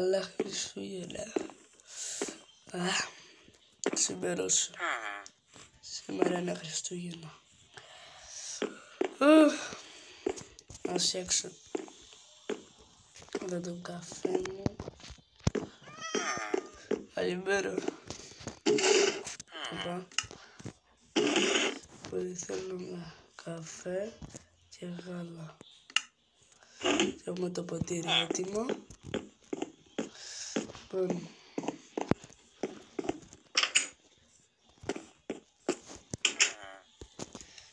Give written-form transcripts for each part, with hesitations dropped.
Καλά Χριστούγεννα. Ξημερώσω. Σήμερα είναι Χριστούγεννα. Ας φτιάξω εδώ τον καφέ μου. Καλημέρα. Πολύ θέλουμε καφέ και γάλα. Έχουμε το ποτήρι έτοιμο.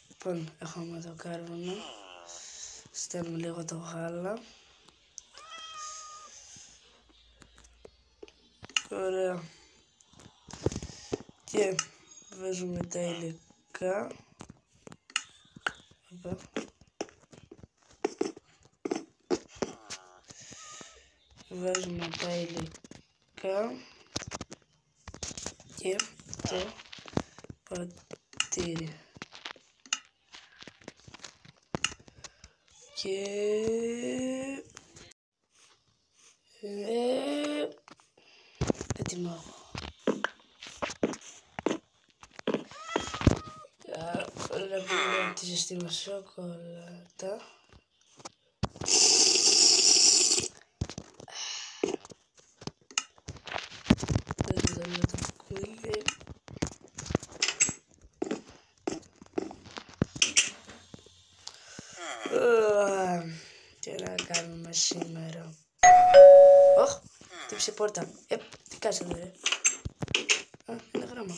Λοιπόν, έχουμε το κάρβουνο. Στέλνουμε λίγο το γάλα. Ωραία. Και βάζουμε τα υλικά. Βάζουμε τα υλικά και το ποτήρι. Και έτοιμο. Όλα πήραμε τη ζεστή μας σοκολάτα. Δούμε το κούλι. Τι να κάνουμε σήμερα. Ωχ, χτύπησε πόρτα. Τι κάνεις εδώ ρε. Είναι γράμμα.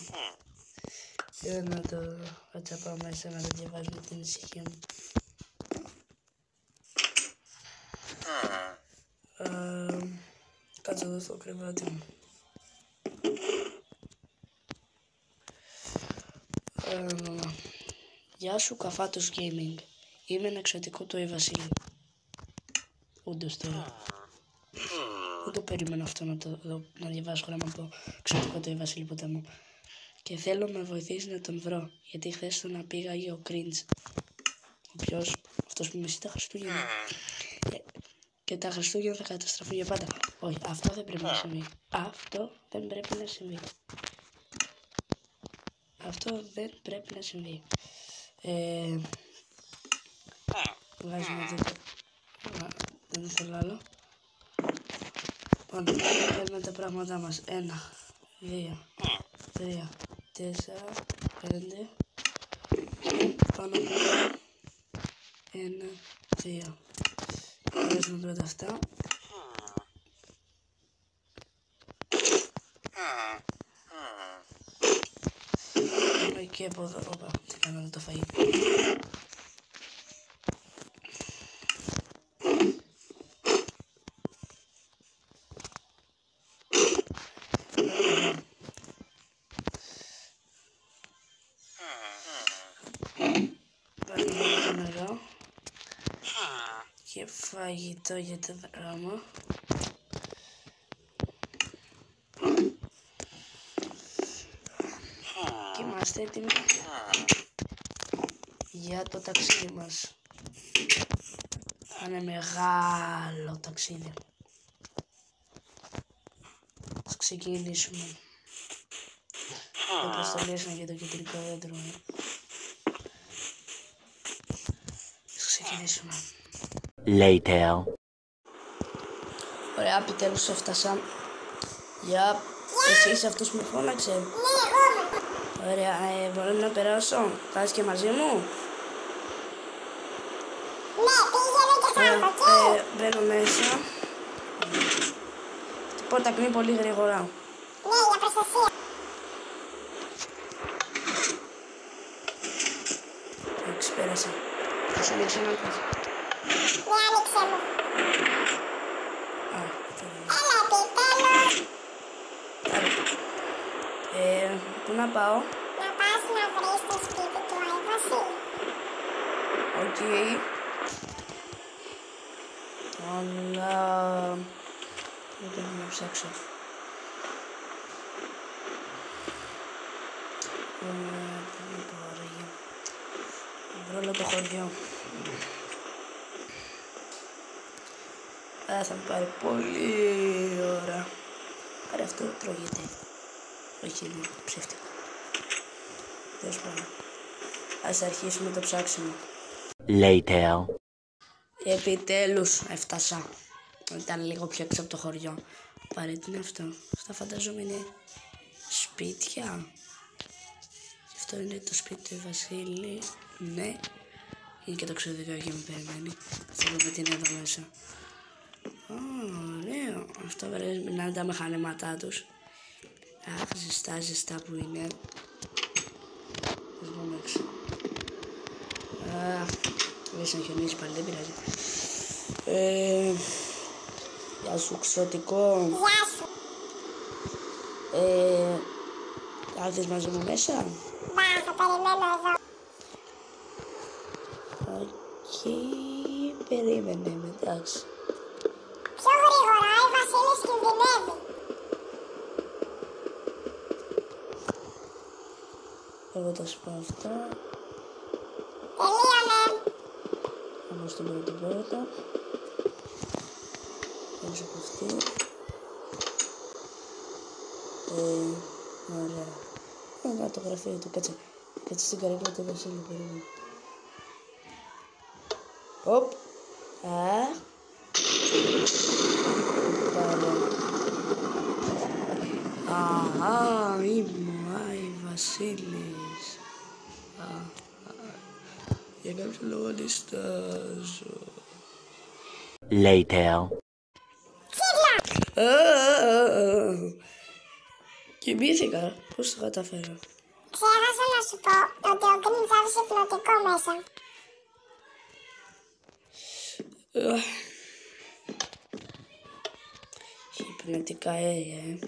Για να το πάω μέσα να το διαβάζουμε την ησυχία μου. Κάτσε εδώ στο κρεβάτι μου. Γεια σου Καφάτος Gaming. Είμαι ένα εξωτικό του Βασίλη. Όντως τώρα. Δεν το περίμενα αυτό να διαβάσω γράμμα από το εξωτικό του Βασίλη ποτέ μου. Και θέλω να με βοηθήσει να τον βρω. Γιατί χθες τον πήγα ο Cringe. Ποιος? Αυτός που μισεί τα Χριστούγεννα. Και τα Χριστούγεννα θα καταστραφούν για πάντα. Όχι, αυτό δεν πρέπει να συμβεί. Αυτό δεν πρέπει να συμβεί. Αυτό δεν πρέπει να συμβεί. Βγάζουμε εδώ. Δεν θέλω άλλο. Λοιπόν, παίρνουμε τα πράγματά μας. 1, 2, 3, 4, 5. Και πάνω από 1, 2. Βγάζουμε πρώτα αυτά. Πάμε και από εδώ. Όπα, τι κάνω εδώ το φαΐ. Παίρνουμε το νερό και φαγητό για το δράμα. Και είμαστε έτοιμοι για το ταξίδι μας. Θα είναι μεγάλο ταξίδι. Ας ξεκινήσουμε. Όπως το λέσαμε για το κεντρικό δέντρο. Ας ξεκινήσουμε. Later. Ωραία, επιτέλους έφτασα. Για εσύ είσαι αυτός που με φώναξε. Ναι, εγώ. Ωραία, μπορώ να περάσω. Θα είσαι και μαζί μου. Ναι, πήγαινε και θα έρθω. Μπαίνω μέσα. Την πόρτα κλείνει πολύ γρήγορα. Ναι, για προστασία. Ξεπέρασα. Θα σου ανοίξω ένα κλειδί. Ναι, άνοιξε μου. Έλα, επιτέλους. Πού να πάω? Να πας να βρεις το σπίτι του Άι Βασίλη. Οκ. Αλλά δεν πρέπει να ψάξω. Πού να πάω άραγε. Να βρω όλο το χωριό. Θα μου πάρει πολύ ώρα. Άρα αυτό τρώγεται. Όχι, είναι ψεύτικο. Τέλος πάντων. Ας αρχίσουμε το ψάξιμο. Later. Επιτέλους έφτασα. Ήταν λίγο πιο έξω από το χωριό. Πάρε, τι είναι αυτό. Αυτά φαντάζομαι είναι σπίτια. Αυτό είναι το σπίτι του Βασίλη. Ναι. Είναι και το ξεδικό εκεί με περιμένει. Θα δούμε τι είναι εδώ μέσα. Ωραίο. Αυτό πρέπει να είναι τα μηχανήματά τους. Αχ, ζεστά που είναι. Ας βγούμε έξω. Λες να χιονίζει πάλι, δεν πειράζει. Γεια σου, ξωτικό. Γεια σου. Θα έρθεις μαζί μου μέσα. Μπα, θα περιμένω εδώ. Οκ, περίμενε με, εντάξει. Πιο γρήγορα, η Βασίλης κινδυνεύει. Εγώ θα σου πω αυτό. Τελείωνε. Πάμε στην πρώτη πόρτα. Έξω από αυτή. Ωραία. Να το γραφείο του, κάτσε. Κάτσε στην καρέκλα του Βασίλη, περίμενε. Οπ. Αχα, είμαι ο Άι Βασίλης. Για κάποιο λόγο διστάζω. Later. Κοιμήθηκα. Πώς το καταφέρω. Ξέχασα να σου πω ότι ο Γκρινς άφησε πλωτικό μέσα. Υπνοτικά αέρια,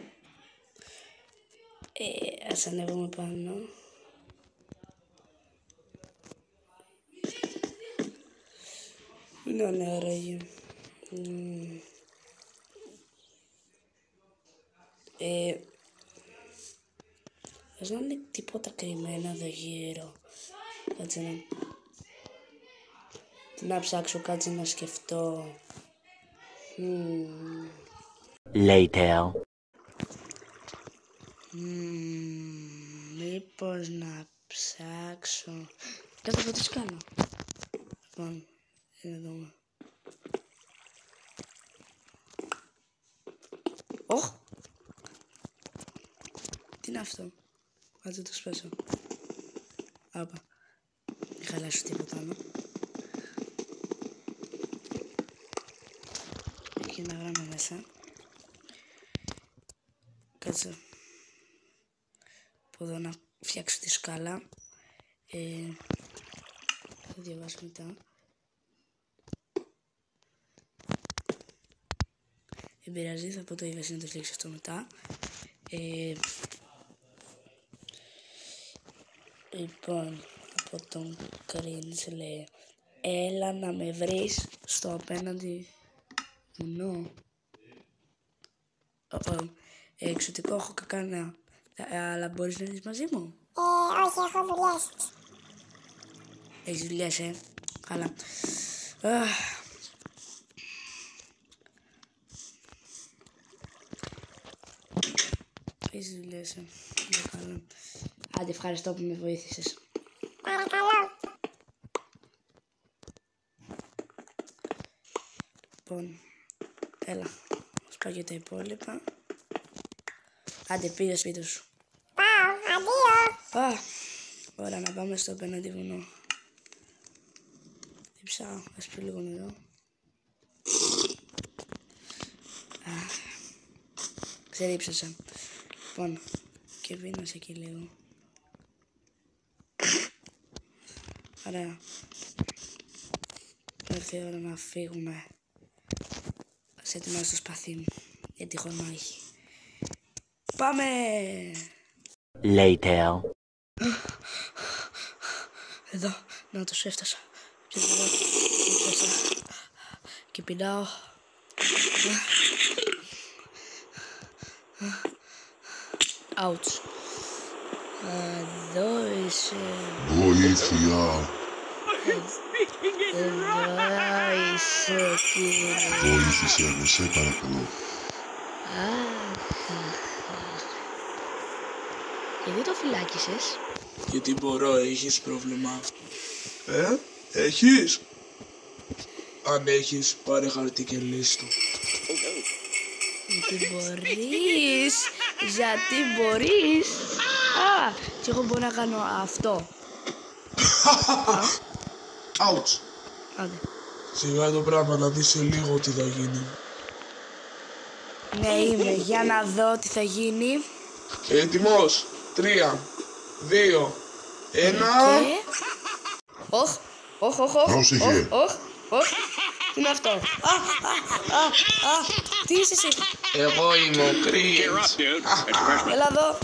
ας ανέβουμε πάνω. Είναι νεαράγιο. Ας να είναι τίποτα κρυμμένο εδώ γύρω. Κάτσε να... Να ψάξω, κάτσε να σκεφτώ. Later. Μήπως να ψάξω... Κάτσε να τι κάνω. Λοιπόν, εδώ. Ωχ! Τι είναι αυτό. Κάτσε το σπέσω. Άπα. Μην χαλάσω τίποτα άλλο. Έχει ένα γράμμα μέσα. Κάτσε. Από εδώ να φτιάξω τη σκάλα. Θα διαβάσω μετά. Δεν πειράζει, θα πω το είδες να το φτιάξει αυτό μετά. Λοιπόν, από τον Γκρινς λέει: έλα να με βρεις στο απέναντι βουνό. Εξωτικό, έχω κακάνα. Αλλά μπορείς να έρθεις μαζί μου. Όχι, έχω δουλειές. Έχεις δουλειές, Καλά. Έχεις δουλειές, Καλά. Άντε, ευχαριστώ που με βοήθησες. Παρακαλώ. Λοιπόν, έλα. Ας πάω για τα υπόλοιπα. Άντε, πήγε σπίτι σου. Πάω, αντίο. Ωραία, να πάμε στο απέναντι βουνό. Διψάω, ας πιω λίγο νερό. Ξερίψασα. Λοιπόν, και βίνασα εκεί λίγο. Ωραία. Ήρθε η ώρα να φύγουμε. Ας ετοιμάσω το σπαθί μου, γιατί χωνάχει. Πάμε! Later. Εδώ, να τους έφτασα. Και εδώ, έφτασα. Και πεινάω. Ouch. Εδώ είσαι. Βοήθεια. Εδώ είσαι, κύριε. Βοήθησε με, σε παρακαλώ. Γιατί το φυλάκισες? Γιατί μπορώ, έχεις πρόβλημα? Έχεις? Αν έχεις, πάρε χαρτί και λύστο. Γιατί μπορείς. Γιατί μπορείς. Και εγώ μπορώ να κάνω αυτό. Άουτς. Άντε. Σιγά το πράγμα να δεις σε λίγο τι θα γίνει. Ναι, είμαι. Για να δω τι θα γίνει. Έτοιμος. 3, 2, 1. Όχ. Πρόσεχε. Όχ. Τι είναι αυτό? Τι είσαι εσύ? Εγώ είμαι ο Κρίς. Έλα εδώ.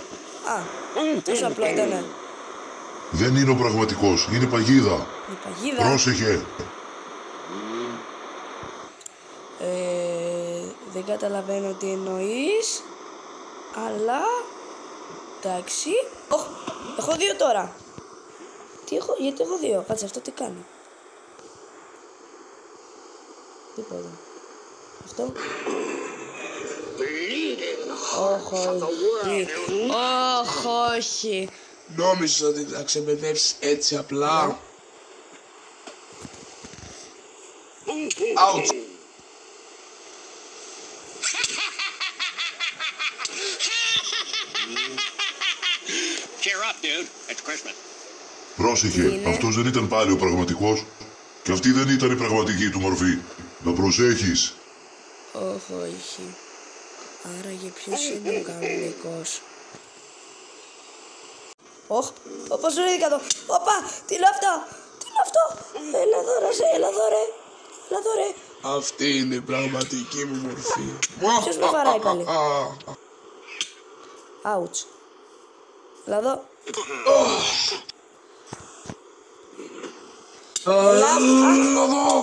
Τόσο απλό ήτανε. Δεν είναι ο πραγματικός, είναι παγίδα. Η παγίδα. Πρόσεχε. Δεν καταλαβαίνω τι εννοείς. Αλλά εντάξει. Έχω 2 τώρα. Γιατί έχω 2? Κάτσε, αυτό τι κάνει? Τίποτα. Αυτό. Όχι. Νόμιζες ότι θα ξεμπεδεύσεις έτσι απλά? Άουτς. Cheer up, dude. It's Christmas. Πρόσεχε, αυτός δεν ήταν πάλι ο πραγματικός. Και αυτή δεν ήταν η πραγματική του μορφή. Να προσέχεις. Όχι. Άραγε ποιος είναι ο κανονικός? Πώς σου ρίχνει κάτω? Τι είναι αυτό? Έλα εδώ ρε. Αυτή είναι η πραγματική μου μορφή. Ποιος με βαράει πάλι? Άουτς. Έλα εδώ. Τι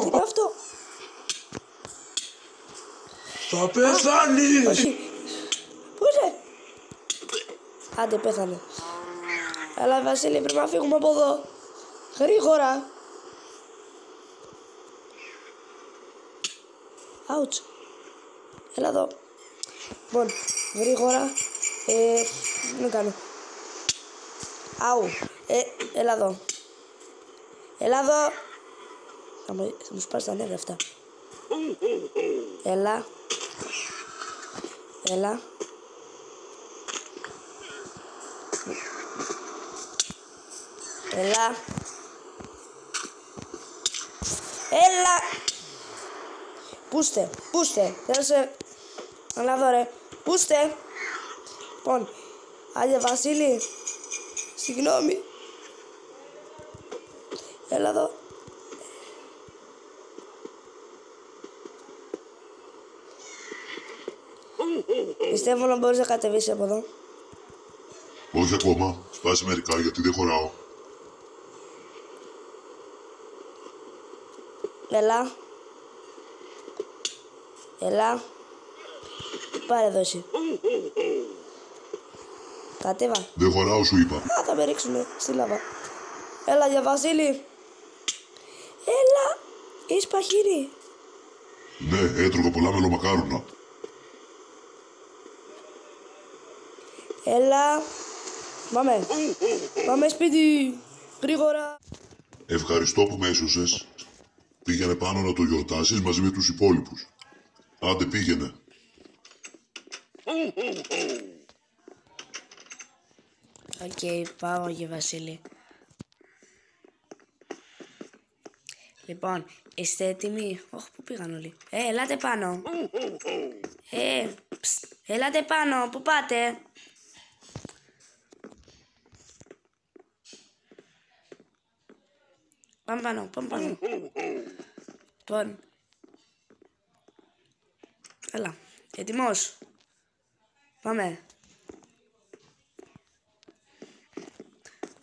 είναι αυτό? Θα πεθάνεις. Όχι. Πού είσαι? Άντε, πέθανε. Έλα, Βασίλη, πρέπει να φύγουμε από εδώ. Γρήγορα. Άουτς. Έλα εδώ. Λοιπόν, γρήγορα. Δεν κάνω. Αου. Έλα εδώ. Θα μου σπάσει τα νεύρα αυτά. Έλα. Πούστε. Έλα εδώ ρε. Πούστε. Λοιπόν, άντε Βασίλη. Συγγνώμη. Έλα εδώ. Πιστεύω να μπορείς να κατεβείς από εδώ. Όχι ακόμα. Σπάσει μερικά γιατί δεν χωράω. Έλα. Πάρε εδώ εσύ. Κατέβα. Δεν χωράω σου είπα. Θα με ρίξουνε στη λάβα. Έλα για Βασίλη. Έλα. Είσαι παχύρι. Ναι, έτρωγα πολλά μελομακάρονα. Έλα. Πάμε σπίτι. Γρήγορα. Ευχαριστώ που με έσωσες. Πήγαινε πάνω να το γιορτάσεις μαζί με τους υπόλοιπους. Άντε πήγαινε. Οκ, πάω για Βασίλη. Λοιπόν, είστε έτοιμοι? Όχι, πού πήγαν όλοι? Ελάτε πάνω. Ελάτε πάνω, πού πάτε? Πάμε πάνω. Λοιπόν. Έλα, έτοιμος? Πάμε.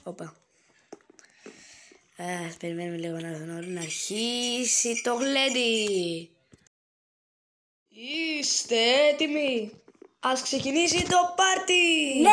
Όπα. Περιμένουμε λίγο να έρθουν όλοι να αρχίσει το γλέντι. Είστε έτοιμοι? Ας ξεκινήσει το πάρτι! Ναι!